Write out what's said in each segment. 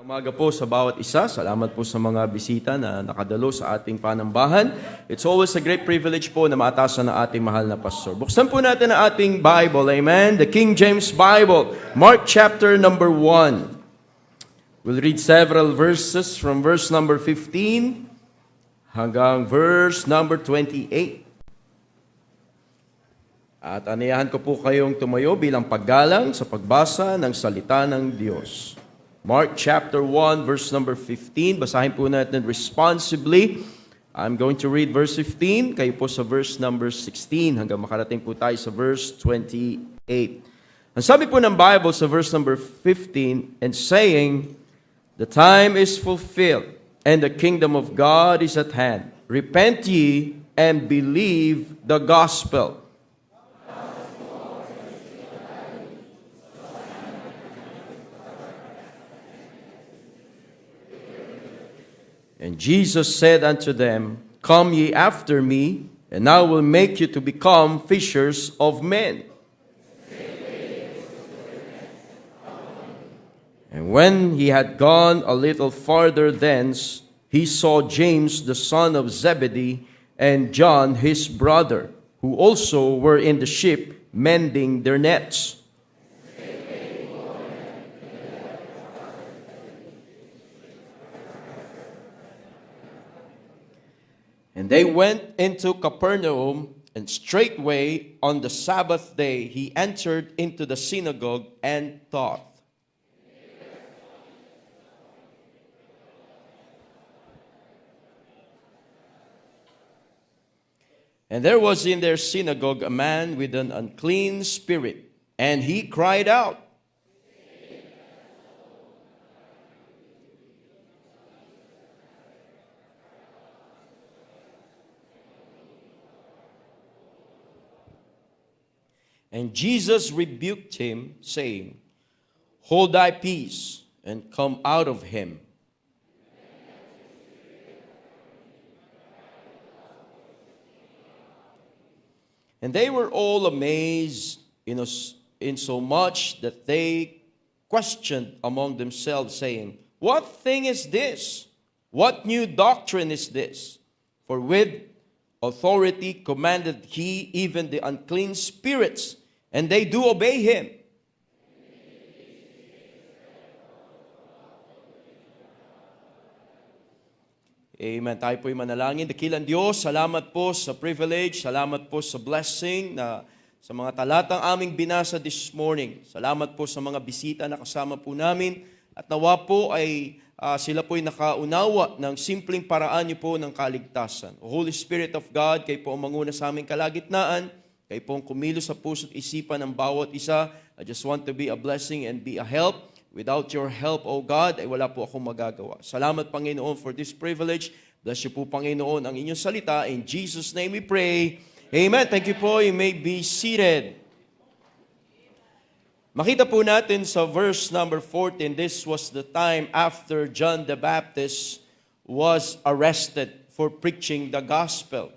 Umaga po sa bawat isa. Salamat po sa mga bisita na nakadalo sa ating panambahan. It's always a great privilege po na maatasan ng ating mahal na pastor. Buksan po natin ang ating Bible, amen? The King James Bible, Mark chapter number 1. We'll read several verses from verse number 15 hanggang verse number 28. At anayahan ko po kayong tumayo bilang paggalang sa pagbasa ng salita ng Diyos. Mark chapter 1, verse number 15. Basahin po natin responsibly. I'm going to read verse 15. Kayo po sa verse number 16 hanggang makarating po tayo sa verse 28. Ang sabi po ng Bible sa verse number 15, and saying, the time is fulfilled, and the kingdom of God is at hand. Repent ye, and believe the gospel. And Jesus said unto them, come ye after me, and I will make you to become fishers of men. And when he had gone a little farther thence, he saw James the son of Zebedee, and John his brother, who also were in the ship mending their nets. And they went into Capernaum, and straightway on the Sabbath day he entered into the synagogue and taught. And there was in their synagogue a man with an unclean spirit, and he cried out, and Jesus rebuked him, saying, hold thy peace, and come out of him. And they were all amazed in so much that they questioned among themselves, saying, what thing is this? What new doctrine is this? For with authority commanded he even the unclean spirits, and they do obey him. Amen. Tayo po'y manalangin. Dakilang Diyos, salamat po sa privilege, salamat po sa blessing na sa mga talatang aming binasa this morning. Salamat po sa mga bisita na kasama po namin, at nawa po ay sila po'y nakaunawa ng simpleng paraan niyo po ng kaligtasan. O Holy Spirit of God, kayo po ang manguna sa aming kalagitnaan, kayo po ang kumilos sa puso't isipan ng bawat isa. I just want to be a blessing and be a help. Without your help, O God, ay wala po akong magagawa. Salamat, Panginoon, for this privilege. Bless you po, Panginoon, ang inyong salita. In Jesus' name we pray. Amen. Thank you po. You may be seated. Makita po natin sa verse number 14, this was the time after John the Baptist was arrested for preaching the gospel.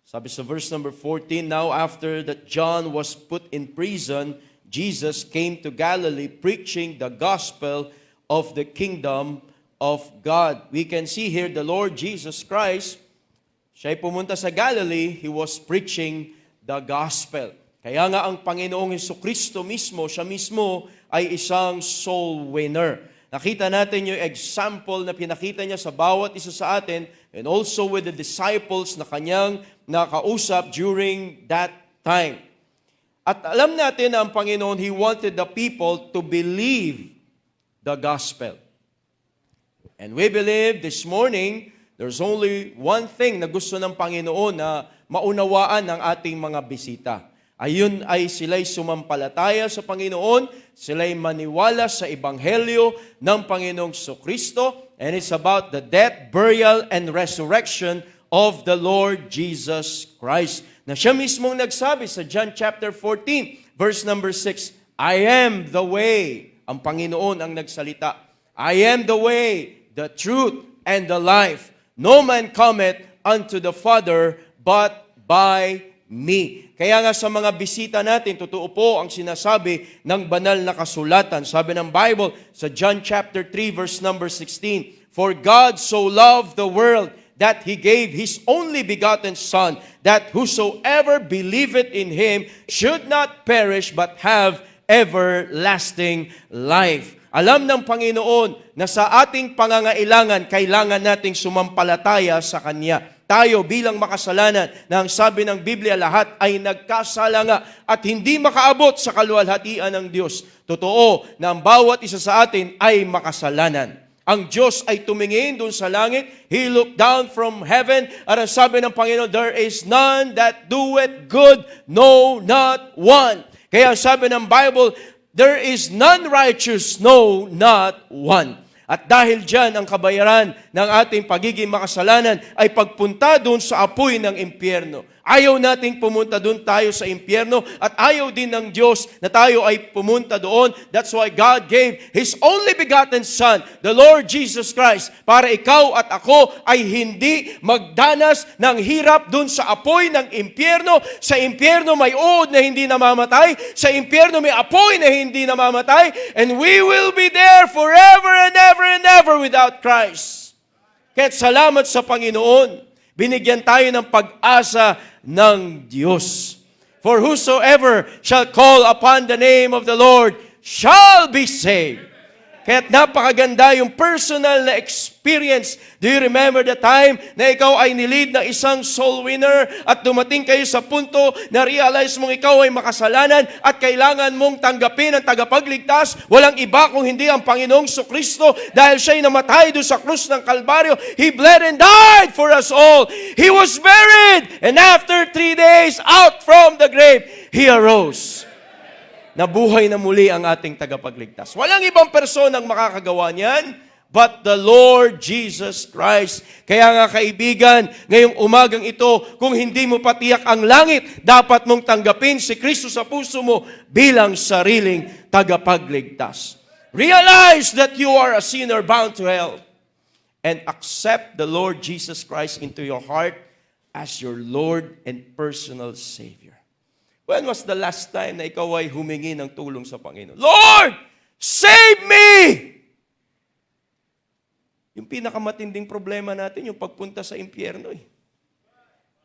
Sabi sa verse number 14, now after that John was put in prison, Jesus came to Galilee preaching the gospel of the kingdom of God. We can see here the Lord Jesus Christ, siya'y pumunta sa Galilee, He was preaching the gospel. Kaya nga ang Panginoong Jesucristo mismo, siya mismo ay isang soul winner. Nakita natin yung example na pinakita niya sa bawat isa sa atin, and also with the disciples na kanyang nakausap during that time. At alam natin na ang Panginoon, He wanted the people to believe the gospel. And we believe this morning, there's only one thing na gusto ng Panginoon na maunawaan ng ating mga bisita. Ayun ay sila'y sumampalataya sa Panginoon, sila'y maniwala sa Ebanghelyo ng Panginoong Jesucristo, and it's about the death, burial, and resurrection of the Lord Jesus Christ. Na siya mismong nagsabi sa John chapter 14, verse number 6, I am the way. Ang Panginoon ang nagsalita. I am the way, the truth, and the life. No man cometh unto the Father but by me. Kaya nga sa mga bisita natin, totoo po ang sinasabi ng banal na kasulatan. Sabi ng Bible sa John chapter 3 verse number 16, "For God so loved the world that He gave His only begotten Son, that whosoever believeth in Him should not perish but have everlasting life." Alam ng Panginoon na sa ating pangangailangan, kailangan nating sumampalataya sa Kanya. Tayo bilang makasalanan, na ang sabi ng Biblia, lahat ay nagkasala nga at hindi makaabot sa kaluwalhatian ng Diyos. Totoo na ang bawat isa sa atin ay makasalanan. Ang Diyos ay tumingin doon sa langit. He looked down from heaven. At ang sabi ng Panginoon, "There is none that doeth good, no, not one." Kaya ang sabi ng Bible, "There is none righteous, no, not one." At dahil dyan, ang kabayaran ng ating pagiging makasalanan ay pagpunta doon sa apoy ng impyerno. Ayaw nating pumunta doon tayo sa impyerno at ayaw din ng Diyos na tayo ay pumunta doon. That's why God gave His only begotten Son, the Lord Jesus Christ, para ikaw at ako ay hindi magdanas ng hirap doon sa apoy ng impyerno. Sa impyerno may uod na hindi namamatay. Sa impyerno may apoy na hindi namamatay. And we will be there forever and ever and ever without Christ. Kaya't salamat sa Panginoon. Binigyan tayo ng pag-asa ng Diyos. "For whosoever shall call upon the name of the Lord shall be saved." Kaya't napakaganda yung personal na experience. Do you remember the time na ikaw ay nilid ng isang soul winner at dumating kayo sa punto na realize mong ikaw ay makasalanan at kailangan mong tanggapin ang tagapagligtas? Walang iba kung hindi ang Panginoong Kristo dahil siya'y namatay doon sa krus ng Kalbaryo. He bled and died for us all. He was buried, and after 3 days out from the grave, He arose. Nabuhay na muli ang ating tagapagligtas. Walang ibang personang makakagawa niyan, but the Lord Jesus Christ. Kaya nga kaibigan, ngayong umagang ito, kung hindi mo patiyak ang langit, dapat mong tanggapin si Kristo sa puso mo bilang sariling tagapagligtas. Realize that you are a sinner bound to hell and accept the Lord Jesus Christ into your heart as your Lord and personal Savior. When was the last time na ikaw ay humingi ng tulong sa Panginoon? "Lord, save me!" Yung pinakamatinding problema natin, yung pagpunta sa impyerno.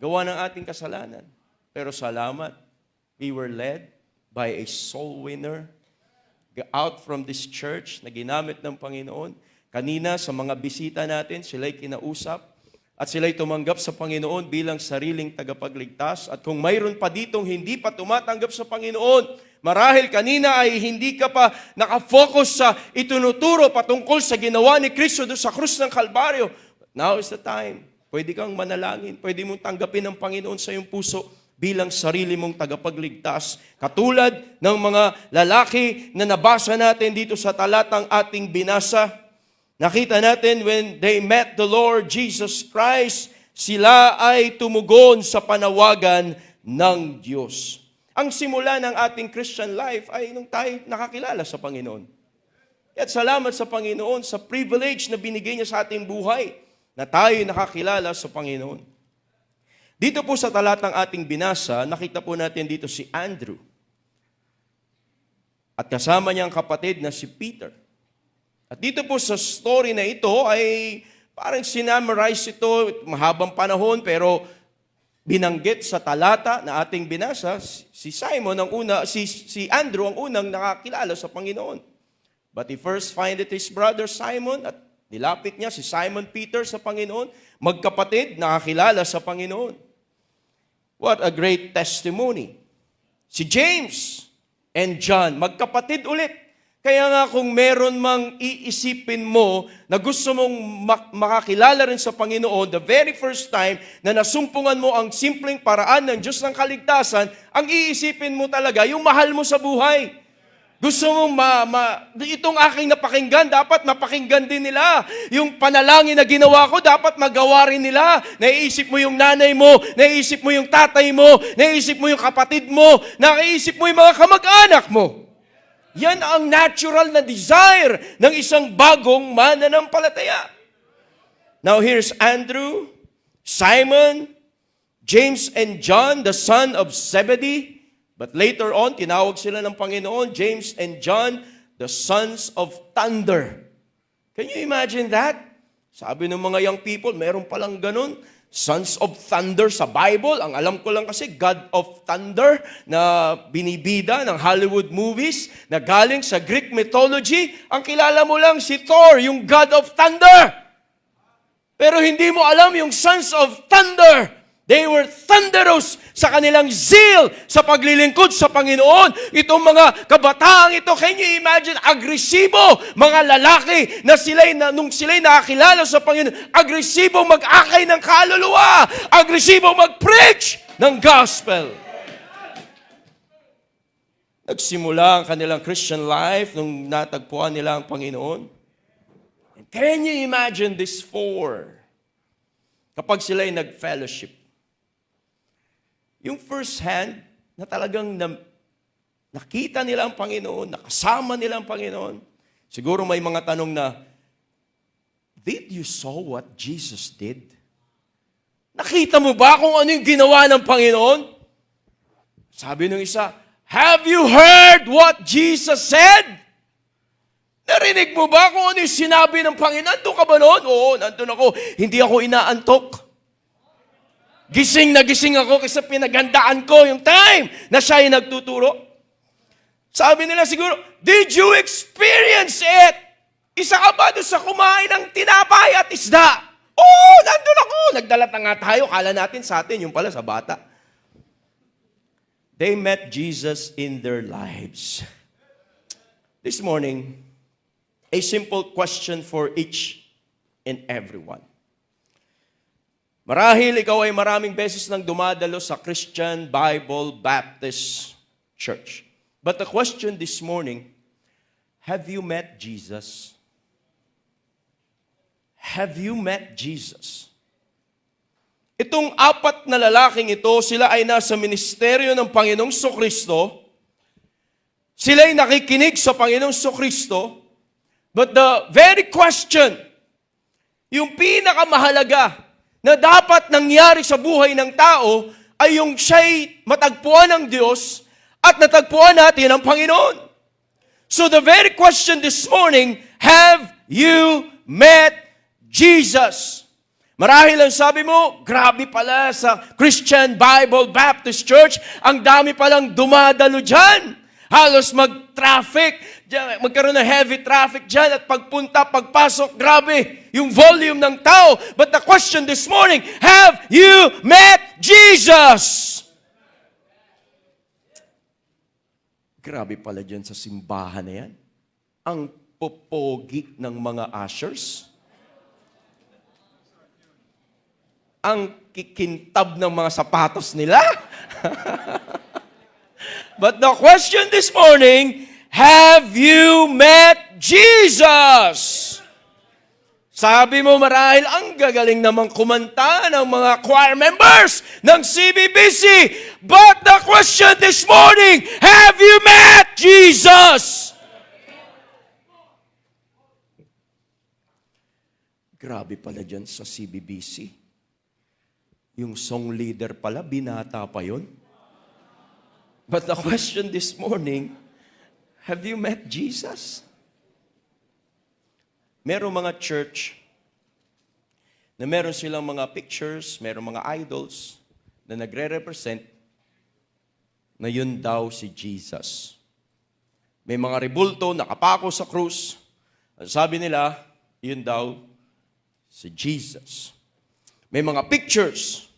Gawa ng ating kasalanan. Pero salamat, we were led by a soul winner out from this church na ginamit ng Panginoon. Kanina sa mga bisita natin, sila'y kinausap. At sila'y tumanggap sa Panginoon bilang sariling tagapagligtas. At kung mayroon pa ditong hindi pa tumatanggap sa Panginoon, marahil kanina ay hindi ka pa nakafocus sa itunuturo patungkol sa ginawa ni Kristo doon sa krus ng Kalbaryo. Now is the time. Pwede kang manalangin. Pwede mong tanggapin ng Panginoon sa iyong puso bilang sarili mong tagapagligtas. Katulad ng mga lalaki na nabasa natin dito sa talatang ating binasa. Nakita natin when they met the Lord Jesus Christ, sila ay tumugon sa panawagan ng Diyos. Ang simula ng ating Christian life ay nung tayo nakakilala sa Panginoon. At salamat sa Panginoon sa privilege na binigay niya sa ating buhay na tayo nakakilala sa Panginoon. Dito po sa talatang ating binasa, nakita po natin dito si Andrew. At kasama niyang kapatid na si Peter. At dito po sa story na ito ay parang sinamarize ito, mahabang panahon, pero binanggit sa talata na ating binasa, si Andrew ang unang nakakilala sa Panginoon. But he first findeth his brother Simon at nilapit niya si Simon Peter sa Panginoon, magkapatid, nakakilala sa Panginoon. What a great testimony. Si James and John, magkapatid ulit. Kaya nga kung meron mang iisipin mo na gusto mong makakilala rin sa Panginoon, the very first time na nasumpungan mo ang simpleng paraan ng Diyos ng kaligtasan, ang iisipin mo talaga yung mahal mo sa buhay. Gusto mong itong aking napakinggan, dapat mapakinggan din nila. Yung panalangin na ginawa ko, dapat magawa rin nila. Naiisip mo yung nanay mo, naiisip mo yung tatay mo, naiisip mo yung kapatid mo, naiisip mo yung mga kamag-anak mo. Yan ang natural na desire ng isang bagong mananampalataya. Now here's Andrew, Simon, James and John, the son of Zebedee. But later on, tinawag sila ng Panginoon, James and John, the sons of thunder. Can you imagine that? Sabi ng mga young people, meron palang ganun. Sons of Thunder sa Bible. Ang alam ko lang kasi, God of Thunder na binibida ng Hollywood movies na galing sa Greek mythology. Ang kilala mo lang si Thor, yung God of Thunder. Pero hindi mo alam yung Sons of Thunder. They were thunderous sa kanilang zeal sa paglilingkod sa Panginoon. Itong mga kabataang ito, can you imagine, agresibo, mga lalaki na nung sila'y nakakilala sa Panginoon, agresibo mag-akay ng kaluluwa, agresibo mag-preach ng gospel. Nagsimula ang kanilang Christian life nung natagpuan nila ang Panginoon. And can you imagine this four? Kapag sila'y nag-fellowship, yung first hand na talagang nakita nila ang Panginoon, nakasama nila ang Panginoon, siguro may mga tanong na, did you saw what Jesus did? Nakita mo ba kung ano yung ginawa ng Panginoon? Sabi ng isa, have you heard what Jesus said? Narinig mo ba kung ano yung sinabi ng Panginoon? Nandun ka ba noon? Oo, nandun ako. Hindi ako inaantok. Gising na gising ako kasi pinaghandaan ko yung time na siya ay nagtuturo. Sabi nila siguro, did you experience it? Isa ka ba doon sa kumain ng tinapay at isda? Oo, nandun ako. Nagdalat na nga tayo. Kala natin sa atin, yung pala sa bata. They met Jesus in their lives. This morning, a simple question for each and everyone. Marahil ikaw ay maraming beses nang dumadalo sa Christian Bible Baptist Church. But the question this morning, have you met Jesus? Have you met Jesus? Itong apat na lalaking ito, sila ay nasa ministeryo ng Panginoong Sokristo. Sila ay nakikinig sa Panginoong Sokristo. But the very question, yung pinakamahalaga, na dapat nangyari sa buhay ng tao ay yung siya'y matagpuan ng Diyos at natagpuan natin ang Panginoon. So the very question this morning, have you met Jesus? Marahil ang sabi mo, grabe pala sa Christian Bible Baptist Church, ang dami palang dumadalo dyan. Halos mag-traffic, magkaroon ng heavy traffic dyan at pagpunta, pagpasok, grabe yung volume ng tao. But the question this morning, have you met Jesus? Grabe pala dyan sa simbahan na yan. Ang popogi ng mga ushers. Ang kikintab ng mga sapatos nila. But the question this morning, have you met Jesus? Sabi mo marahil, ang gagaling namang kumanta ng mga choir members ng CBBC. But the question this morning, have you met Jesus? Grabe pala dyan sa CBBC. Yung song leader pala, binata pa yun. But the question this morning, have you met Jesus? Merong mga church na meron silang mga pictures, merong mga idols na nagre-represent na yun daw si Jesus. May mga rebulto nakapako sa krus. Sabi nila, yun daw si Jesus. May mga pictures.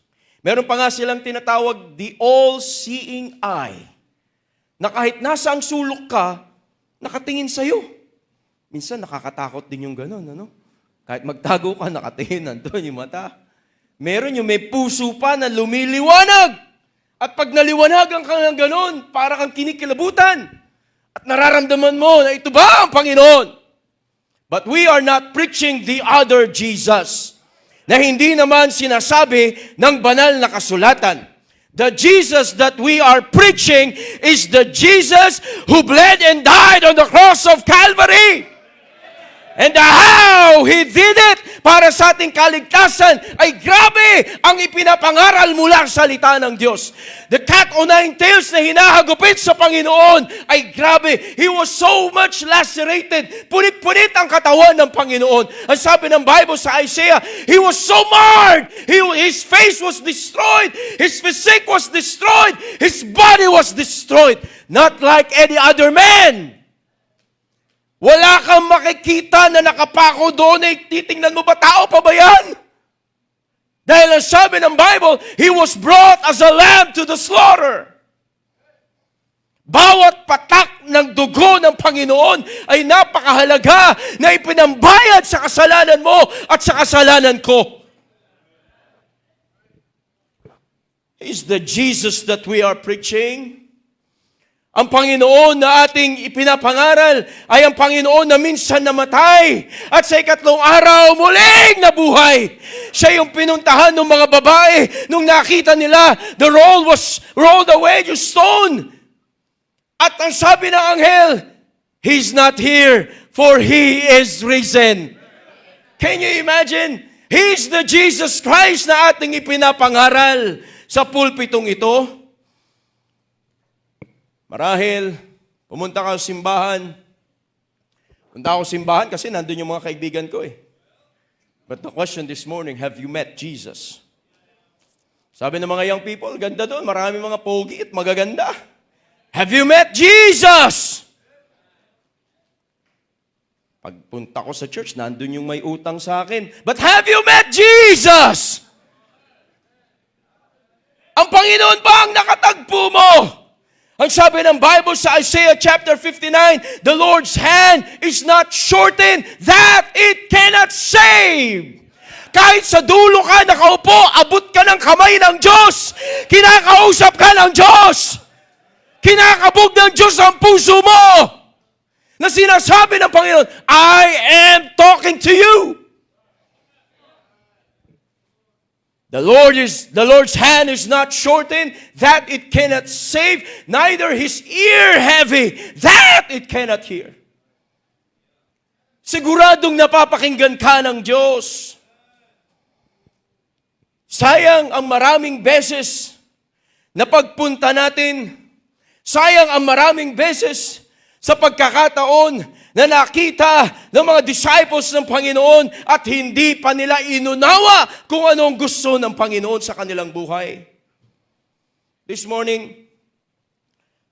Meron pa nga silang tinatawag the all-seeing eye. Na kahit nasa ang sulok ka, nakatingin sa'yo. Minsan nakakatakot din yung gano'n, ano? Kahit magtago ka, nakatingin, nandun yung mata. Meron yung may puso pa na lumiliwanag. At pag naliwanagan ka ng gano'n, para kang kinikilabutan. At nararamdaman mo na ito ba ang Panginoon? But we are not preaching the other Jesus na hindi naman sinasabi ng banal na kasulatan. The Jesus that we are preaching is the Jesus who bled and died on the cross of Calvary. And how He did it para sa ating kaligtasan ay grabe ang ipinapangaral mula sa salita ng Diyos. The cat o nine tails na hinahagupit sa Panginoon ay grabe. He was so much lacerated. Punit-punit ang katawan ng Panginoon. Ang sabi ng Bible sa Isaiah, He was so marred. His face was destroyed. His physique was destroyed. His body was destroyed. Not like any other man. Wala kang makikita na nakapako doon titingnan mo ba tao pa ba yan? Dahil ang sabi ng Bible, He was brought as a lamb to the slaughter. Bawat patak ng dugo ng Panginoon ay napakahalaga na ipinambayad sa kasalanan mo at sa kasalanan ko. Is the Jesus that we are preaching? Ang Panginoon na ating ipinapangaral ay ang Panginoon na minsan namatay at sa ikatlong araw muling nabuhay. Siya yung pinuntahan ng mga babae nung nakita nila the roll was rolled away, yung stone. At ang sabi ng anghel, He's not here, for He is risen. Can you imagine? He's the Jesus Christ na ating ipinapangaral sa pulpitong ito. Marahil, pumunta ka sa simbahan. Punta ako sa simbahan kasi nandun yung mga kaibigan ko eh. But the question this morning, have you met Jesus? Sabi ng mga young people, ganda doon, marami mga pogi at magaganda. Have you met Jesus? Pagpunta ko sa church, nandun yung may utang sa akin. But have you met Jesus? Ang Panginoon ba ang nakatagpo mo? Ang sabi ng Bible sa Isaiah chapter 59, the Lord's hand is not shortened that it cannot save. Kahit sa dulo ka nakaupo, abot ka ng kamay ng Diyos. Kinakausap ka ng Diyos. Kinakabog ng Diyos ang puso mo. Na sinasabi ng Panginoon, I am talking to you. The Lord's hand is not shortened, that it cannot save, neither His ear heavy, that it cannot hear. Siguradong napapakinggan ka ng Diyos. Sayang ang maraming beses na pagpunta natin, sayang ang maraming beses sa pagkakataon na nakita ng mga disciples ng Panginoon at hindi pa nila inunawa kung anong gusto ng Panginoon sa kanilang buhay. This morning,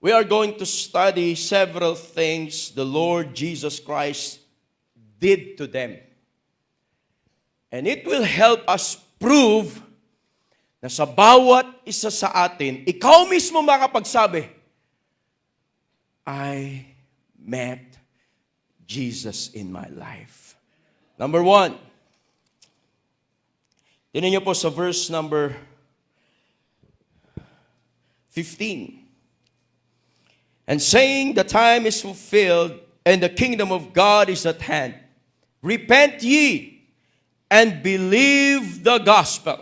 we are going to study several things the Lord Jesus Christ did to them. And it will help us prove na sa bawat isa sa atin, ikaw mismo makapagsabi, I met Jesus in my life. Number 1. Tingnan niyo po sa verse number 15. And saying, the time is fulfilled, and the kingdom of God is at hand. Repent ye, and believe the gospel.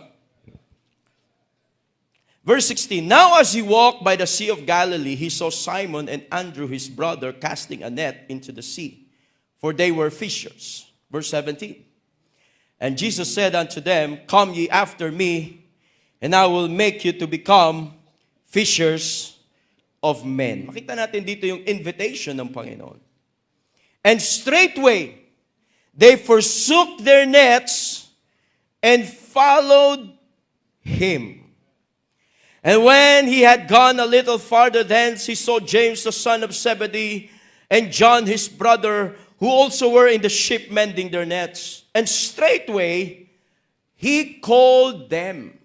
Verse 16, now as he walked by the Sea of Galilee, he saw Simon and Andrew his brother casting a net into the sea, for they were fishers. Verse 17, and Jesus said unto them, come ye after me, and I will make you to become fishers of men. Makita natin dito yung invitation ng Panginoon. And straightway, they forsook their nets and followed Him. And when he had gone a little farther thence, he saw James the son of Zebedee and John his brother, who also were in the ship mending their nets. And straightway he called them.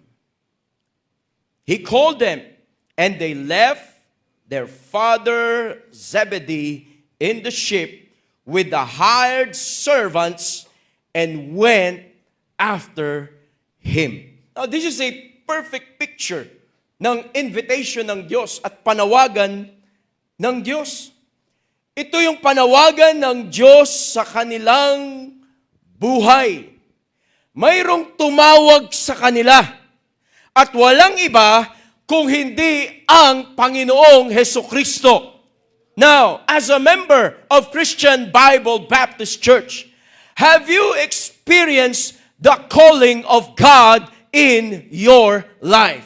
He called them, and they left their father Zebedee in the ship with the hired servants and went after him. Now this is a perfect picture ng invitation ng Diyos at panawagan ng Diyos. Ito yung panawagan ng Diyos sa kanilang buhay. Mayroong tumawag sa kanila at walang iba kung hindi ang Panginoong Hesukristo. Now, as a member of Christian Bible Baptist Church, Have you experienced the calling of God in your life?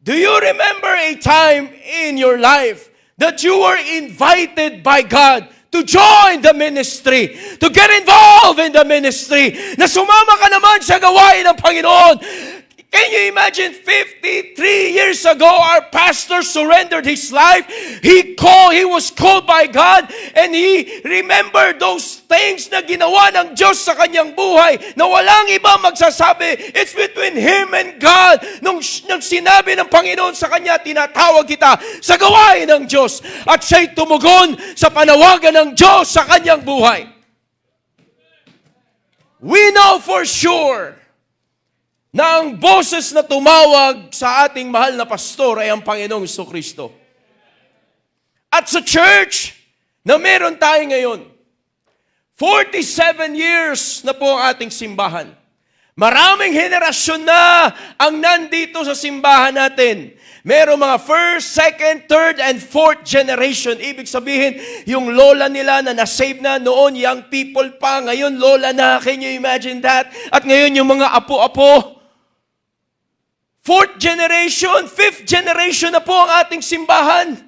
Do you remember a time in your life that you were invited by God to join the ministry, to get involved in the ministry, na sumama ka naman sa gawain ng Panginoon? Can you imagine 53 years ago, our pastor surrendered his life. He was called by God, and he remembered those things na ginawa ng Diyos sa kanyang buhay na walang iba magsasabi. It's between him and God. Nung sinabi ng Panginoon sa kanya, tinatawag kita sa gawain ng Diyos. At siya'y tumugon sa panawagan ng Diyos sa kanyang buhay. We know for sure na ang boses na tumawag sa ating mahal na pastor ay ang Panginoong Jesucristo. At sa church na meron tayo ngayon, 47 years na po ang ating simbahan. Maraming henerasyon na ang nandito sa simbahan natin. Meron mga first, second, third, and fourth generation. Ibig sabihin, yung lola nila na nasave na noon, young people pa, ngayon lola na. Can you imagine that? At ngayon yung mga apo-apo, fourth generation, fifth generation na po ang ating simbahan.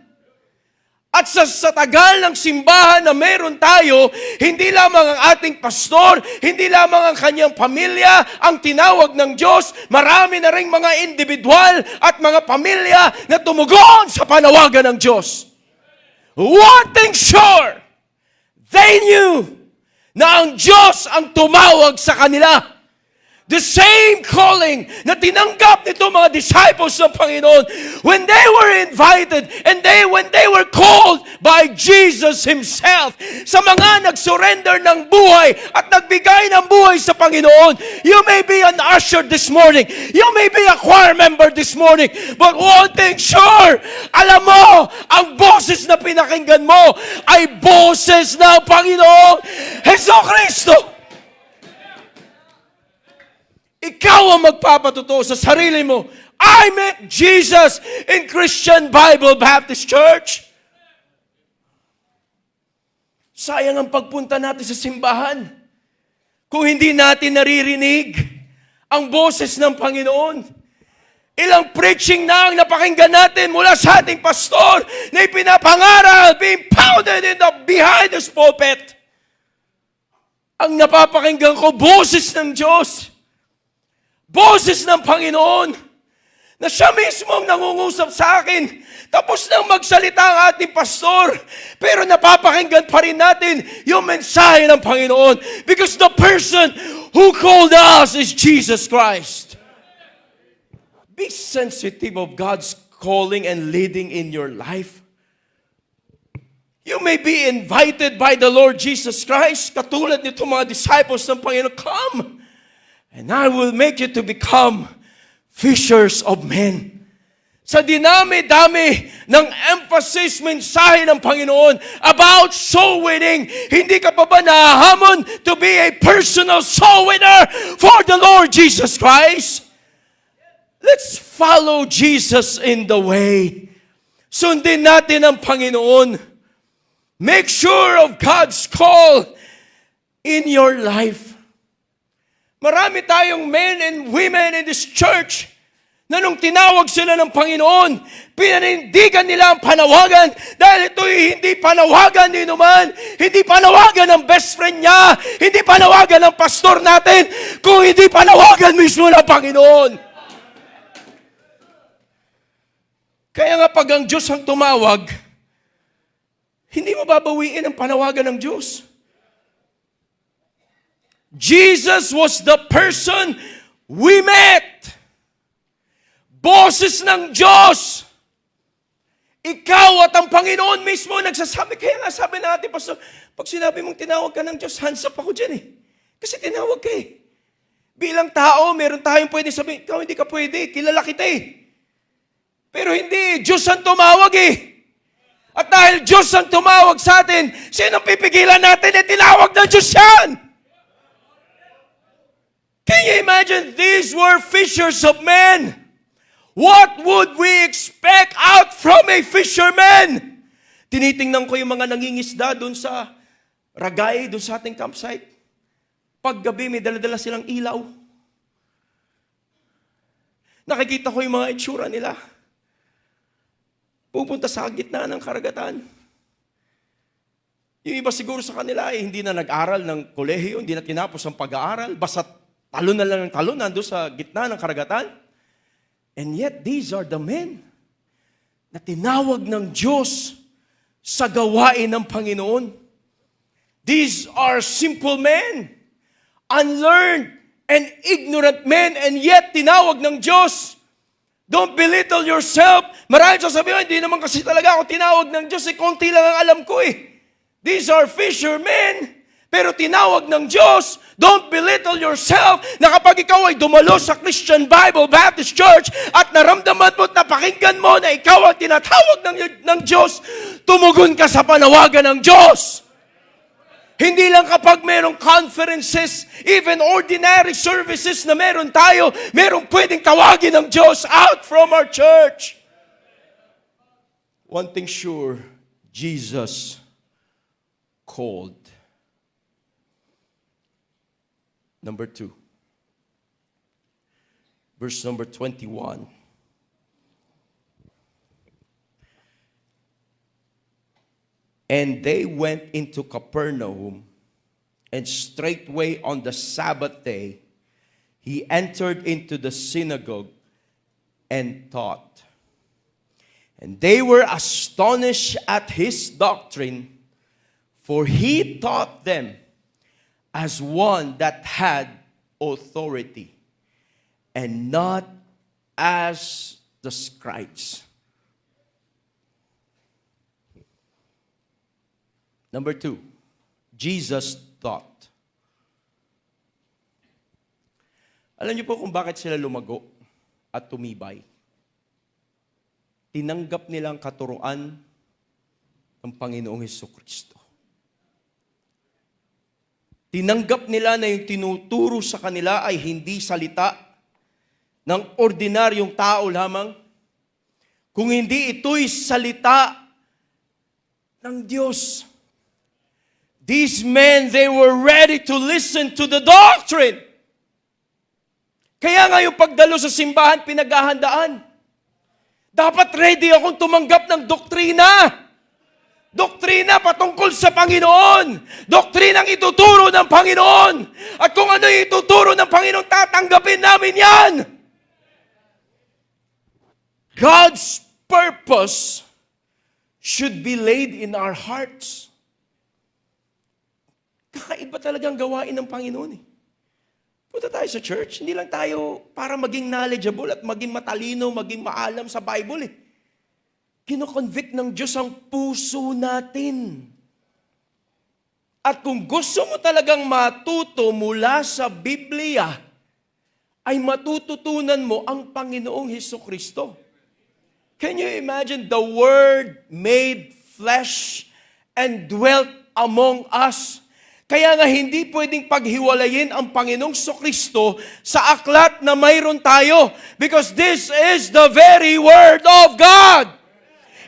At sa tagal ng simbahan na meron tayo, hindi lamang ang ating pastor, hindi lamang ang kanyang pamilya ang tinawag ng Diyos, marami na ring mga individual at mga pamilya na tumugon sa panawagan ng Diyos. One thing sure, they knew na ang Diyos ang tumawag sa kanila. The same calling na tinanggap nito mga disciples ng Panginoon when they were invited and when they were called by Jesus Himself. Sa mga nag-surrender ng buhay at nagbigay ng buhay sa Panginoon, you may be an usher this morning, you may be a choir member this morning, but one thing sure, alam mo, ang boses na pinakinggan mo ay boses ng Panginoong Jesucristo. Ikaw ang magpapatotoo sa sarili mo, I met Jesus in Christian Bible Baptist Church. Sayang ang pagpunta natin sa simbahan kung hindi natin naririnig ang boses ng Panginoon. Ilang preaching na ang napakinggan natin mula sa ating pastor na ipinapangaral, being pounded in the behind the pulpit. Ang napapakinggan ko, boses ng Diyos. Boses ng Panginoon na siya mismo ang nangungusap sa akin. Tapos nang magsalita ang ating pastor, pero napapakinggan pa rin natin yung mensahe ng Panginoon because the person who called us is Jesus Christ. Be sensitive of God's calling and leading in your life. You may be invited by the Lord Jesus Christ, katulad nito mga disciples ng Panginoon, come! And I will make you to become fishers of men. Sa dinami-dami ng emphasis, mensahe ng Panginoon about soul winning, hindi ka pa ba nahahamon to be a personal soul winner for the Lord Jesus Christ? Let's follow Jesus in the way. Sundin natin ang Panginoon. Make sure of God's call in your life. Marami tayong men and women in this church na nung tinawag sila ng Panginoon, pinanindigan nila ang panawagan dahil ito'y hindi panawagan ni Numan, hindi panawagan ng best friend niya, hindi panawagan ng pastor natin, kung hindi panawagan mismo ng Panginoon. Kaya nga pag ang Diyos ang tumawag, hindi mo babawiin ang panawagan ng Diyos. Jesus was the person we met. Boses ng Diyos. Ikaw at ang Panginoon mismo nagsasabi. Kaya nga sabi natin, Pastor, pag sinabi mong tinawag ka ng Diyos, hands up ako dyan eh. Kasi tinawag ka eh. Bilang tao, meron tayong pwede sabihin, ikaw hindi ka pwede, kilala kita eh. Pero hindi, Diyos ang tumawag eh. At dahil Diyos ang tumawag sa atin, sinong pipigilan natin? Tinawag ng Diyos yan. Can you imagine? These were fishers of men. What would we expect out from a fisherman? Tinitingnan ko yung mga nangingisda doon sa Ragay, doon sa ating campsite. Paggabi, may dala-dala silang ilaw. Nakikita ko yung mga itsura nila. Pupunta sa gitna ng karagatan. Yung iba siguro sa kanila ay hindi na nag-aral ng kolehiyo, hindi na tinapos ang pag-aaral, basta talon na lang ng talon nandun sa gitna ng karagatan. And yet, these are the men na tinawag ng Diyos sa gawain ng Panginoon. These are simple men, unlearned and ignorant men, and yet tinawag ng Diyos. Don't belittle yourself. Maraming sasabihin, hindi naman kasi talaga ako tinawag ng Diyos, konti lang ang alam ko eh. These are fishermen, pero tinawag ng Diyos. Don't belittle yourself na kapag ikaw ay dumalo sa Christian Bible Baptist Church at naramdaman mo at napakinggan mo na ikaw ang tinatawag ng Diyos, tumugon ka sa panawagan ng Diyos. Hindi lang kapag merong conferences, even ordinary services na meron tayo, merong pwedeng tawagin ng Diyos out from our church. One thing sure, Jesus called. Number 2. Verse number 21. And they went into Capernaum, and straightway on the Sabbath day, he entered into the synagogue and taught. And they were astonished at his doctrine, for he taught them as one that had authority, and not as the scribes. Number 2, Jesus taught. Alam niyo po kung bakit sila lumago at tumibay? Tinanggap nilang katuruan ng Panginoong Hesukristo. Tinanggap nila na yung tinuturo sa kanila ay hindi salita ng ordinaryong tao lamang, kung hindi ito'y salita ng Diyos. These men, they were ready to listen to the doctrine. Kaya nga yung pagdalo sa simbahan, pinaghahandaan. Dapat ready akong tumanggap ng doktrina. Doktrina patungkol sa Panginoon. Doktrinang ituturo ng Panginoon. At kung ano yung ituturo ng Panginoon, tatanggapin namin yan. God's purpose should be laid in our hearts. Kakaiba talagang gawain ng Panginoon eh. Punta tayo sa church, hindi lang tayo para maging knowledgeable at maging matalino, maging maalam sa Bible eh. Kino-convict ng Diyos ang puso natin. At kung gusto mo talagang matuto mula sa Biblia, ay matututunan mo ang Panginoong Hesukristo. Can you imagine the Word made flesh and dwelt among us? Kaya nga hindi pwedeng paghiwalayin ang Panginoong Hesukristo sa aklat na mayroon tayo. Because this is the very Word of God.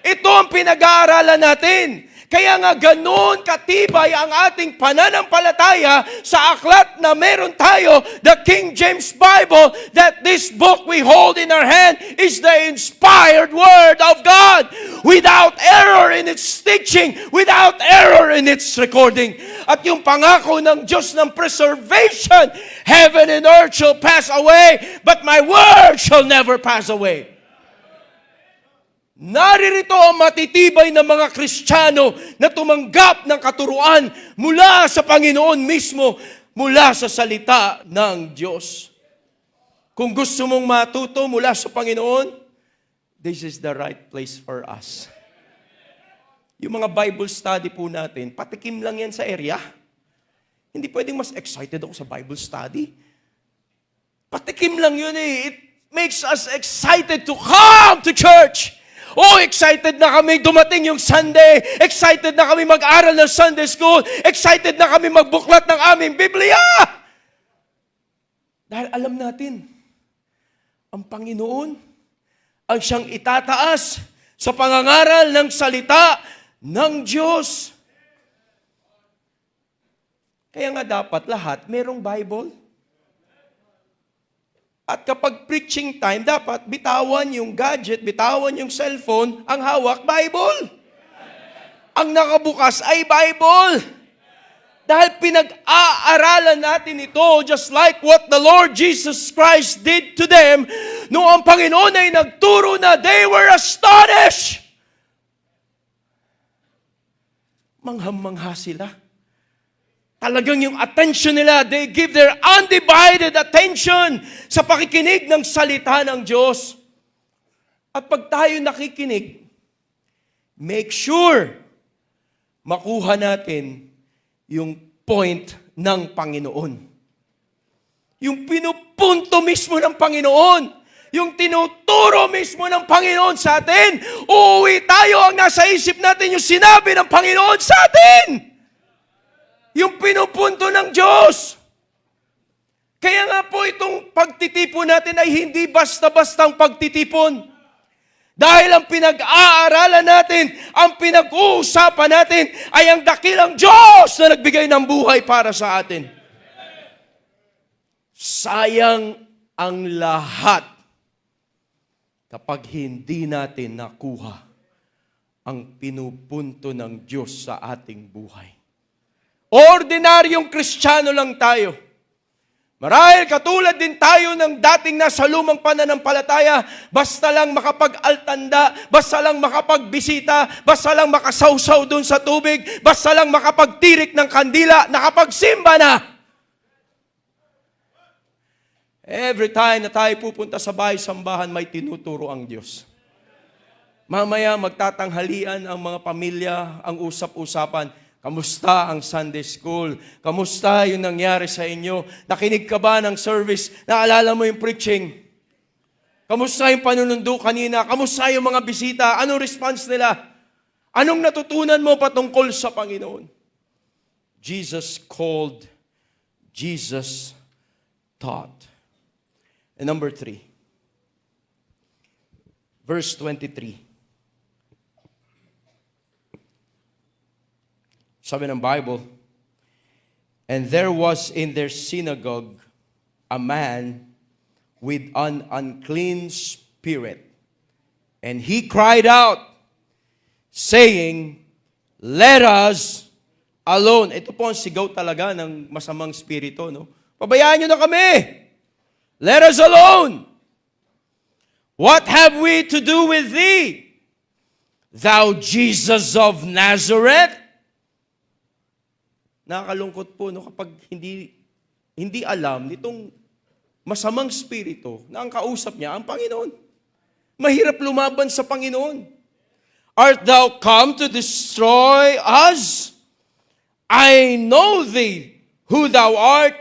Ito ang pinag-aaralan natin. Kaya nga ganoon katibay ang ating pananampalataya sa aklat na meron tayo, the King James Bible, that this book we hold in our hand is the inspired Word of God, without error in its teaching, without error in its recording. At yung pangako ng Diyos ng preservation, heaven and earth shall pass away, but my word shall never pass away. Naririto ang matitibay na mga Kristiyano na tumanggap ng katuruan mula sa Panginoon mismo, mula sa salita ng Diyos. Kung gusto mong matuto mula sa Panginoon, this is the right place for us. Yung mga Bible study po natin, patikim lang yan sa area. Hindi pwedeng mas excited ako sa Bible study. Patikim lang yun eh. It makes us excited to come to church. Oh, excited na kami dumating yung Sunday. Excited na kami mag-aral ng Sunday school. Excited na kami magbuklat ng aming Biblia. Dahil alam natin, ang Panginoon ang siyang itataas sa pangangaral ng salita ng Diyos. Kaya nga dapat lahat merong Bible. At kapag preaching time, dapat bitawan yung gadget, bitawan yung cellphone, ang hawak, Bible. Ang nakabukas ay Bible. Dahil pinag-aaralan natin ito, just like what the Lord Jesus Christ did to them, noong ang Panginoon ay nagturo na, they were astonished. Manghang-mangha sila. Talagang yung attention nila, they give their undivided attention sa pakikinig ng salita ng Diyos. At pag tayo nakikinig, make sure makuha natin yung point ng Panginoon. Yung pinupunto mismo ng Panginoon. Yung tinuturo mismo ng Panginoon sa atin. Uuwi tayo, ang nasa isip natin yung sinabi ng Panginoon sa atin. Yung pinupunto ng Diyos. Kaya nga po itong pagtitipon natin ay hindi basta-bastang pagtitipon. Dahil ang pinag-aaralan natin, ang pinag-uusapan natin, ay ang dakilang Diyos na nagbigay ng buhay para sa atin. Sayang ang lahat kapag hindi natin nakuha ang pinupunto ng Diyos sa ating buhay. Ordinaryong Kristiyano lang tayo. Marahil katulad din tayo ng dating nasa lumang pananampalataya, basta lang makapag-altanda, basta lang makapagbisita, basta lang makasawsaw dun sa tubig, basta lang makapagtirik ng kandila, nakapagsimba na. Every time na tayo pupunta sa bahay-sambahan, may tinuturo ang Diyos. Mamaya magtatanghalian ang mga pamilya, ang usap-usapan, kamusta ang Sunday School? Kamusta yung nangyari sa inyo? Nakinig ka ba ng service? Naalala mo yung preaching? Kamusta yung panunundo kanina? Kamusta yung mga bisita? Anong response nila? Anong natutunan mo patungkol sa Panginoon? Jesus called, Jesus taught. And number 3, verse 23. Sabi ng Bible, and there was in their synagogue a man with an unclean spirit. And he cried out, saying, let us alone. Ito po ang sigaw talaga ng masamang spirito, no? Pabayaan nyo na kami. Let us alone. What have we to do with thee, thou Jesus of Nazareth? Nakakalungkot po, no, kapag hindi alam nitong masamang spirito na ang kausap niya ang Panginoon. Mahirap lumaban sa Panginoon. Art thou come to destroy us? I know thee, who thou art,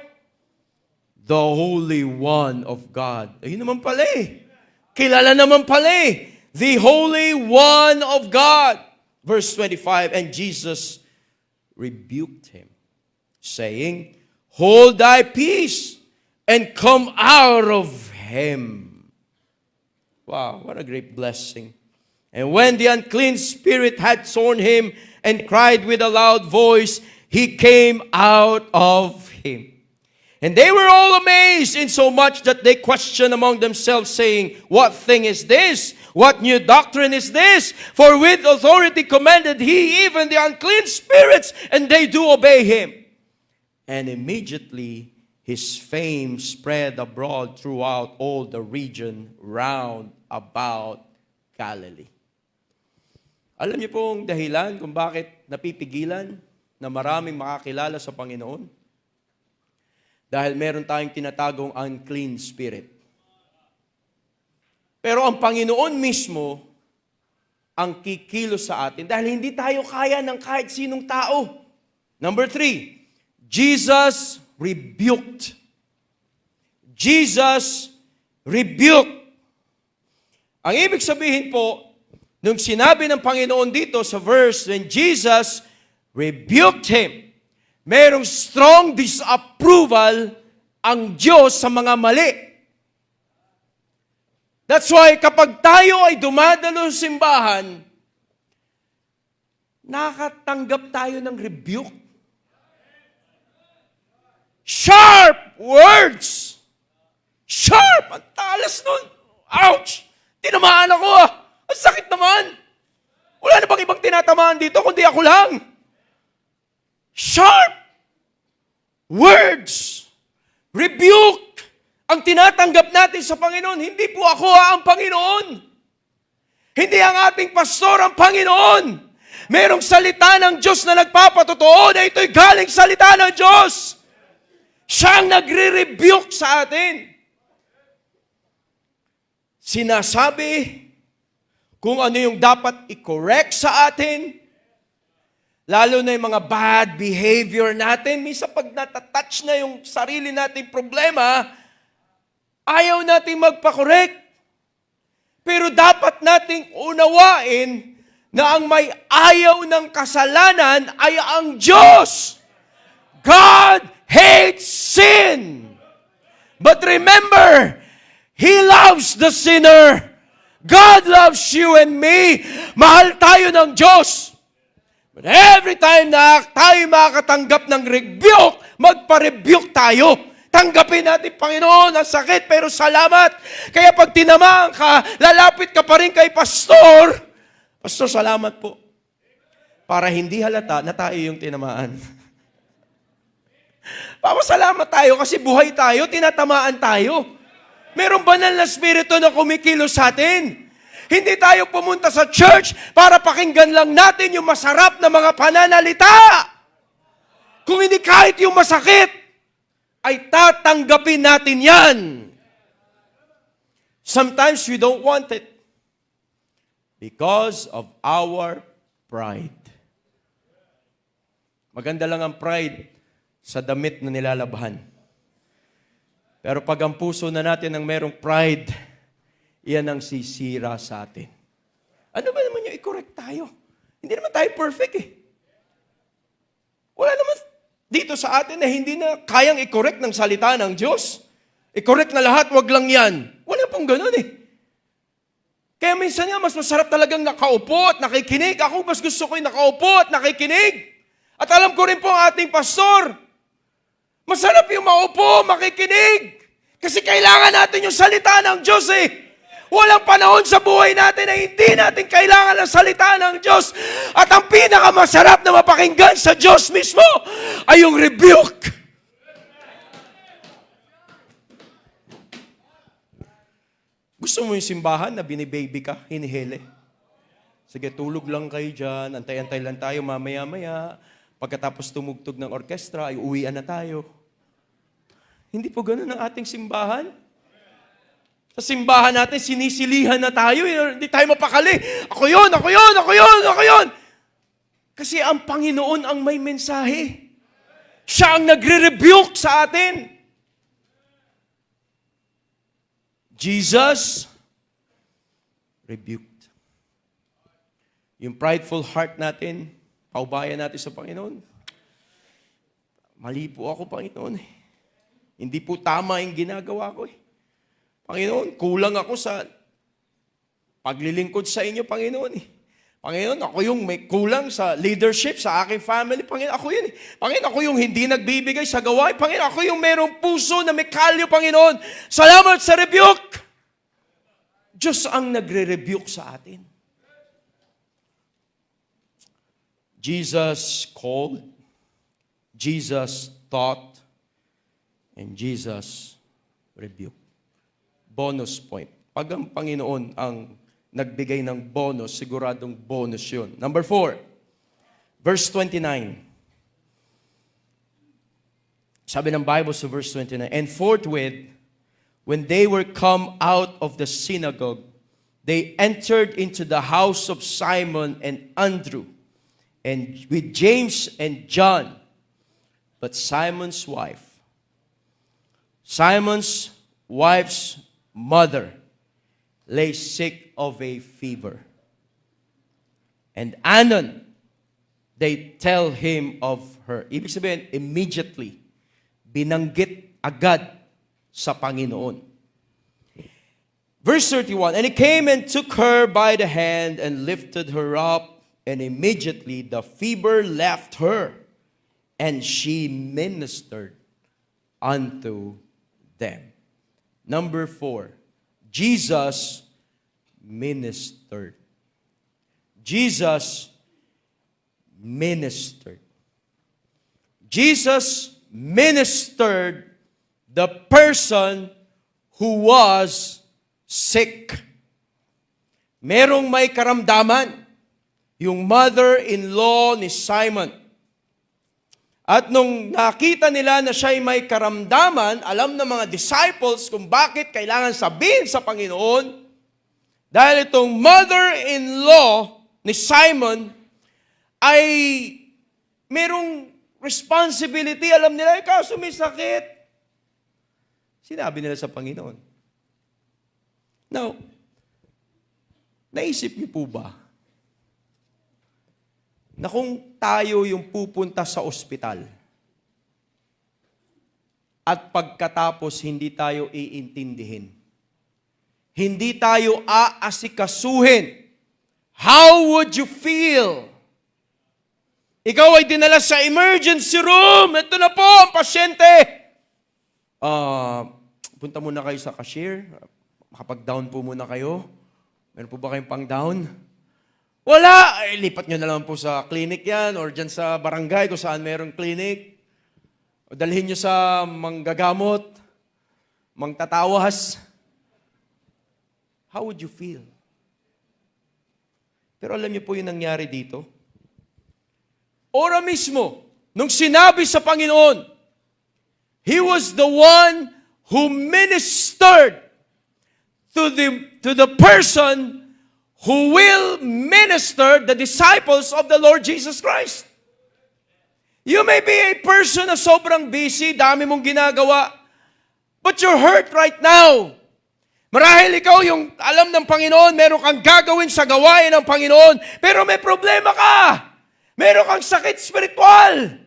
the Holy One of God. Ayun naman pala eh. Kilala naman pala eh. The Holy One of God. Verse 25, and Jesus rebuked him, saying, hold thy peace, and come out of him. Wow, what a great blessing. And when the unclean spirit had torn him, and cried with a loud voice, he came out of him. And they were all amazed, insomuch that they questioned among themselves, saying, what thing is this? What new doctrine is this? For with authority commanded he even the unclean spirits, and they do obey him. And immediately his fame spread abroad throughout all the region round about Galilee. Alam niyo pong dahilan kung bakit napipigilan na maraming makakilala sa Panginoon? Dahil meron tayong tinatagong unclean spirit. Pero ang Panginoon mismo ang kikilos sa atin dahil hindi tayo kaya ng kahit sinong tao. Number 3, Jesus rebuked. Jesus rebuked. Ang ibig sabihin po, nung sinabi ng Panginoon dito sa verse, when Jesus rebuked him, merong strong disapproval ang Diyos sa mga mali. That's why kapag tayo ay dumadalo sa simbahan, nakatanggap tayo ng rebuke. Sharp words. Sharp! Ang talas nun. Ouch! Tinamaan ako ah. Ang sakit naman. Wala na bang ibang tinatamaan dito kundi ako lang? Sharp words. Rebuke. Ang tinatanggap natin sa Panginoon, hindi po ako ang Panginoon. Hindi ang ating pastor ang Panginoon. Merong salita ng Diyos na nagpapatotoo na ito'y galing salita ng Diyos. Siya ang nagre-rebuke sa atin. Sinasabi kung ano yung dapat i-correct sa atin, lalo na yung mga bad behavior natin. Minsan pag natatouch na yung sarili nating problema, ayaw nating magpa-correct. Pero dapat nating unawain na ang may ayaw ng kasalanan ay ang Diyos. God hates sin. But remember, He loves the sinner. God loves you and me. Mahal tayo ng Diyos. But every time na tayo makakatanggap ng rebuke, magpa-rebuke tayo. Tanggapin natin, Panginoon, ang sakit, pero salamat. Kaya pag tinamaan ka, lalapit ka pa rin kay Pastor. Pastor, salamat po. Para hindi halata na tayo yung tinamaan. Papasalamat tayo kasi buhay tayo, tinatamaan tayo. Merong banal na spirito na kumikilos sa atin. Hindi tayo pumunta sa church para pakinggan lang natin yung masarap na mga pananalita. Kung hindi kahit yung masakit, ay tatanggapin natin yan. Sometimes we don't want it because of our pride. Maganda lang ang pride sa damit na nilalabhan. Pero pag ang puso na natin ang merong pride, iyan ang sisira sa atin. Ano ba naman yung i-correct tayo? Hindi naman tayo perfect eh. Wala naman dito sa atin na hindi na kayang i-correct ng salita ng Diyos. I-correct na lahat, wag lang yan. Wala pong ganun eh. Kaya minsan nga, mas masarap talagang nakaupo at nakikinig. Ako mas gusto ko yung nakaupo at nakikinig. At alam ko rin po ang ating pastor, masarap yung maupo, makikinig. Kasi kailangan natin yung salita ng Diyos eh. Walang panahon sa buhay natin na hindi natin kailangan ng salita ng Diyos. At ang pinakamasarap na mapakinggan sa Diyos mismo ay yung rebuke. Gusto mo yung simbahan na binibaby ka, hinihili? Sige, tulog lang kayo dyan, antay-antay lang tayo mamaya-maya. Pagkatapos tumugtog ng orkestra, ay uwian na tayo. Hindi po ganun ang ating simbahan. Sa simbahan natin, sinisilihan na tayo. Hindi tayo mapakali. Ako yun, ako yun, ako yun, ako yun. Kasi ang Panginoon ang may mensahe. Siya ang nagre-rebuke sa atin. Jesus rebuked. Yung prideful heart natin, paubayan natin sa Panginoon. Mali po ako, Panginoon. Hindi po tama yung ginagawa ko eh. Panginoon, kulang ako sa paglilingkod sa inyo, Panginoon. Panginoon, ako yung may kulang sa leadership sa aking family. Panginoon, ako yun. Panginoon, ako yung hindi nagbibigay sa gawain. Panginoon, ako yung merong puso na may kalyo, Panginoon. Salamat sa rebuke. Diyos ang nagre-rebuke sa atin. Jesus called, Jesus taught, and Jesus rebuked. Bonus point. Pag ang Panginoon ang nagbigay ng bonus, siguradong bonus yun. Number 4, verse 29. Sabi ng Bible sa verse 29, and forthwith, when they were come out of the synagogue, they entered into the house of Simon and Andrew, and with James and John. But Simon's wife's mother lay sick of a fever. And anon, they tell him of her. Ibig sabihin, immediately, binanggit agad sa Panginoon. Verse 31, and he came and took her by the hand and lifted her up, and immediately the fever left her, and she ministered unto them. Number 4, Jesus ministered. Jesus ministered. Jesus ministered the person who was sick. Merong may karamdaman, yung mother-in-law ni Simon. At nung nakita nila na siya'y may karamdaman, alam ng mga disciples kung bakit kailangan sabihin sa Panginoon, dahil itong mother-in-law ni Simon ay merong responsibility. Alam nila, ikaw sumisakit. Sinabi nila sa Panginoon. Now, naisip niyo po ba na kung tayo yung pupunta sa ospital at pagkatapos hindi tayo iintindihin, hindi tayo aasikasuhin, how would you feel? Ikaw ay dinala sa emergency room. Ito na po ang pasyente. Punta muna kayo sa cashier. Makapag-down po muna kayo. Meron po ba kayong pang-down? Wala! Ay, lipat nyo na lang po sa clinic yan or dyan sa barangay kung saan merong clinic. O dalhin nyo sa manggagamot, mangtatawas. How would you feel? Pero alam niyo po yung nangyari dito? Ora mismo, nung sinabi sa Panginoon, He was the one who ministered to the person who will minister the disciples of the Lord Jesus Christ. You may be a person na sobrang busy, dami mong ginagawa, but you're hurt right now. Marahil ikaw yung alam ng Panginoon, meron kang gagawin sa gawain ng Panginoon, pero may problema ka. Meron kang sakit spiritual.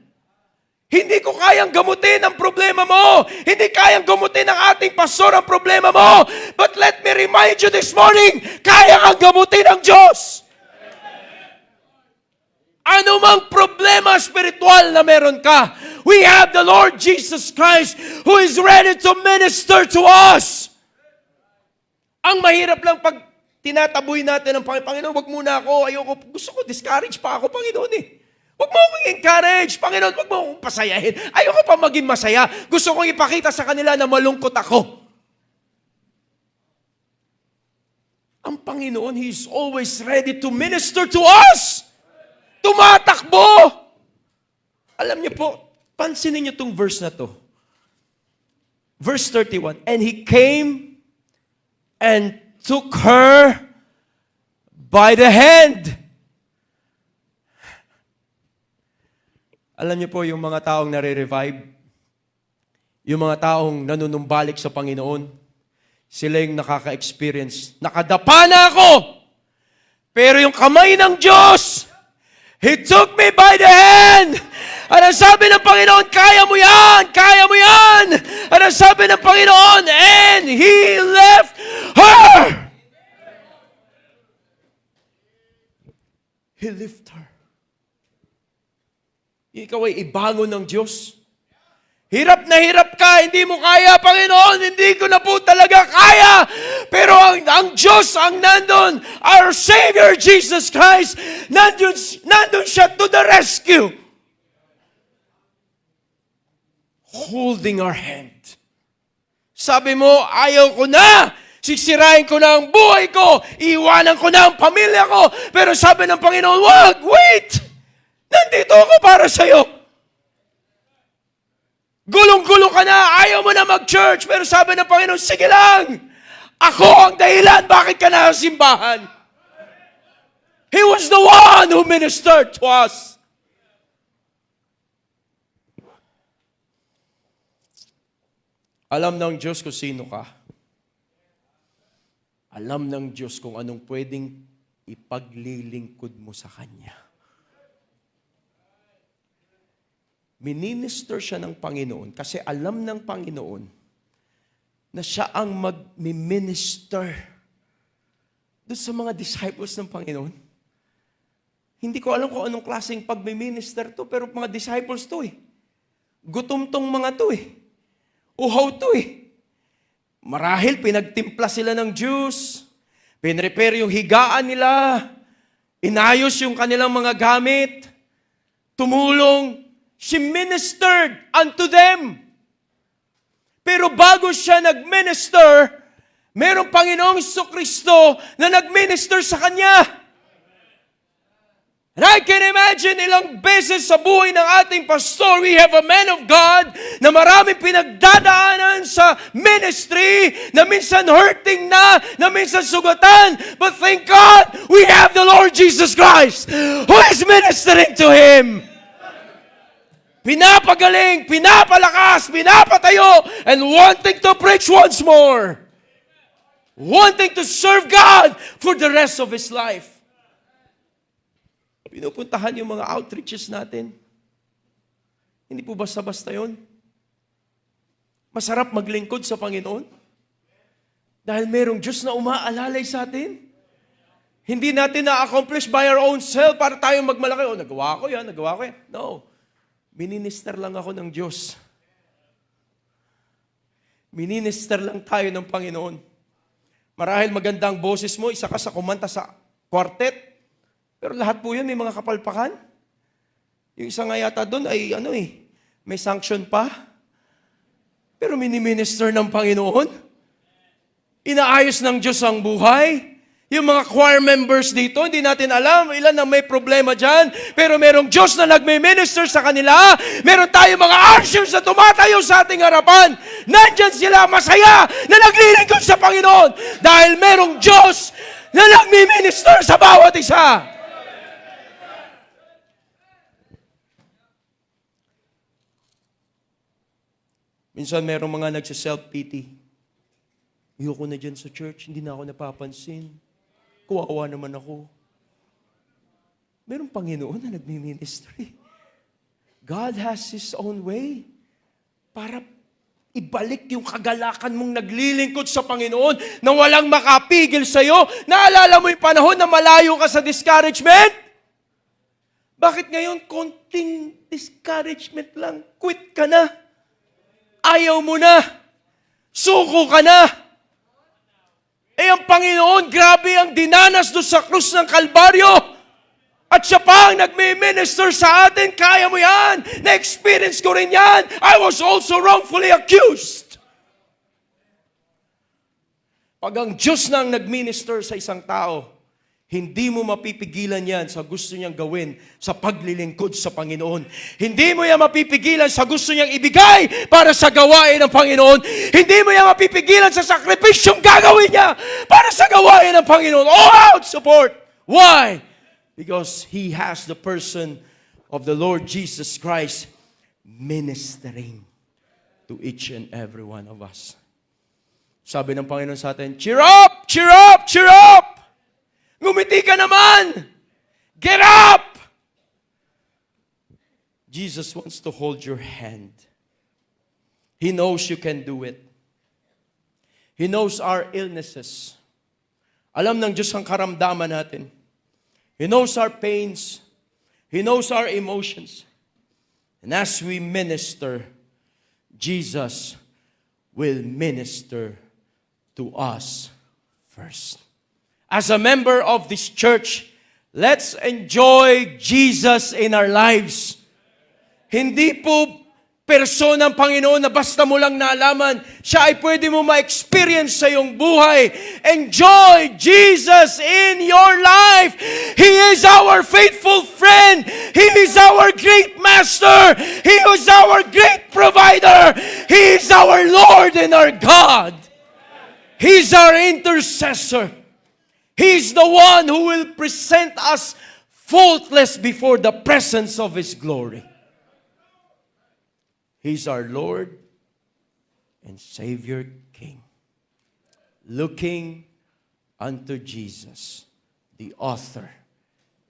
Hindi ko kayang gamutin ang problema mo. Hindi kayang gamutin ng ating pastor ang problema mo. But let me remind you this morning, kaya kang gamutin ng Diyos. Ano mang problema spiritual na meron ka, we have the Lord Jesus Christ who is ready to minister to us. Ang mahirap lang pag tinataboy natin ng Panginoon, wag muna ako, ayoko, gusto ko, discourage pa ako, Panginoon eh. Wag mo akong encourage, Panginoon, wag mo akong pasayahin. Ayoko pa maging masaya. Gusto kong ipakita sa kanila na malungkot ako. Ang Panginoon, He is always ready to minister to us. Tumatakbo. Alam niyo po, pansinin niyo itong verse na to. Verse 31, and He came and took her by the hand. Alam niyo po, yung mga taong nare-revive, yung mga taong nanunumbalik sa Panginoon, sila yung nakaka-experience. Nakadapa na ako! Pero yung kamay ng Diyos, He took me by the hand! At ang sabi ng Panginoon, kaya mo yan! Kaya mo yan! At ang sabi ng Panginoon, and He left her! He lifted her. Ikaw ay ibangon ng Diyos. Hirap na hirap ka, hindi mo kaya, Panginoon, hindi ko na po talaga kaya. Pero ang Diyos ang nandun, our Savior Jesus Christ, nandun siya to the rescue. Holding our hand. Sabi mo, ayaw ko na. Sisirain ko na ang buhay ko. Iwanan ko na ang pamilya ko. Pero sabi ng Panginoon, wag, wait! Nandito ako para sa'yo. Gulong-gulo ka na, ayaw mo na mag-church. Pero sabi ng Panginoon, sige lang. Ako ang dahilan, bakit ka na sa simbahan? He was the one who ministered to us. Alam ng Diyos kung sino ka. Alam ng Diyos kung anong pwedeng ipaglilingkod mo sa Kanya. Minister siya ng Panginoon kasi alam ng Panginoon na siya ang mag-minister doon sa mga disciples ng Panginoon. Hindi ko alam kung anong klaseng pag-minister to, pero mga disciples to eh. Gutom tong mga to eh. Uhaw to eh. Marahil pinagtimpla sila ng juice, pinrepare yung higaan nila, inayos yung kanilang mga gamit, tumulong, she ministered unto them. Pero bago siya nag-minister, merong Panginoong Jesucristo na nag-minister sa kanya. And I can imagine ilang beses sa buhay ng ating pastor, we have a man of God na maraming pinagdadaanan sa ministry, na minsan hurting na minsan sugatan. But thank God, we have the Lord Jesus Christ who is ministering to him. Pinapagaling, pinapalakas, pinapatayo, and wanting to preach once more. Wanting to serve God for the rest of his life. Pinupuntahan yung mga outreaches natin. Hindi po basta-basta yun. Masarap maglingkod sa Panginoon. Dahil merong Diyos na umaalalay sa atin. Hindi natin na-accomplish by our own self para tayong magmalaki. Nagawa ko yan. No. Minister lang ako ng Diyos. Minister lang tayo ng Panginoon. Marahil magandang boses mo, isa ka sa kumanta sa quartet. Pero lahat po yun may mga kapalpakan. Yung isa nga yata doon ay may sanction pa. Pero mini-minister ng Panginoon. Inaayos ng Diyos ang buhay. Yung mga choir members dito, hindi natin alam ilan ang may problema dyan. Pero merong Diyos na nagme-minister sa kanila. Meron tayong mga ushers na tumatayo sa ating harapan. Nandyan sila masaya na naglilingkod sa Panginoon. Dahil merong Diyos na nagme-minister sa bawat isa. Minsan merong mga nagsa-self-pity. Ayoko na dyan sa church, hindi na ako napapansin. Kuwawa naman ako. Merong Panginoon na nagmi-ministry. God has His own way para ibalik yung kagalakan mong naglilingkod sa Panginoon na walang makapigil sa'yo. Naalala mo yung panahon na malayo ka sa discouragement? Bakit ngayon konting discouragement lang, quit ka na? Ayaw mo na. Suko ka na. Ang Panginoon, grabe ang dinanas doon sa krus ng Kalbaryo. At siya pa ang nagme-minister sa atin. Kaya mo yan. Na-experience ko rin yan. I was also wrongfully accused. Pag ang Diyos na ang nag-minister sa isang tao, hindi mo mapipigilan yan sa gusto niyang gawin sa paglilingkod sa Panginoon. Hindi mo yan mapipigilan sa gusto niyang ibigay para sa gawain ng Panginoon. Hindi mo yan mapipigilan sa sakripisyong gagawin niya para sa gawain ng Panginoon. All out support. Why? Because He has the person of the Lord Jesus Christ ministering to each and every one of us. Sabi ng Panginoon sa atin, cheer up! Cheer up! Cheer up! Ngumiti ka naman! Get up! Jesus wants to hold your hand. He knows you can do it. He knows our illnesses. Alam ng Diyos ang karamdaman natin. He knows our pains. He knows our emotions. And as we minister, Jesus will minister to us first. As a member of this church, let's enjoy Jesus in our lives. Hindi po persona ng Panginoon na basta mo lang naalaman, siya ay pwede mo ma-experience sa iyong buhay. Enjoy Jesus in your life. He is our faithful friend. He is our great master. He is our great provider. He is our Lord and our God. He is our intercessor. He's the one who will present us faultless before the presence of His glory. He's our Lord and Savior King. Looking unto Jesus, the author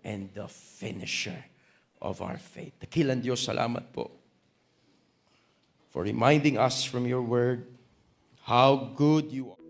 and the finisher of our faith. Dakilang Diyos, salamat po for reminding us from your word how good you are.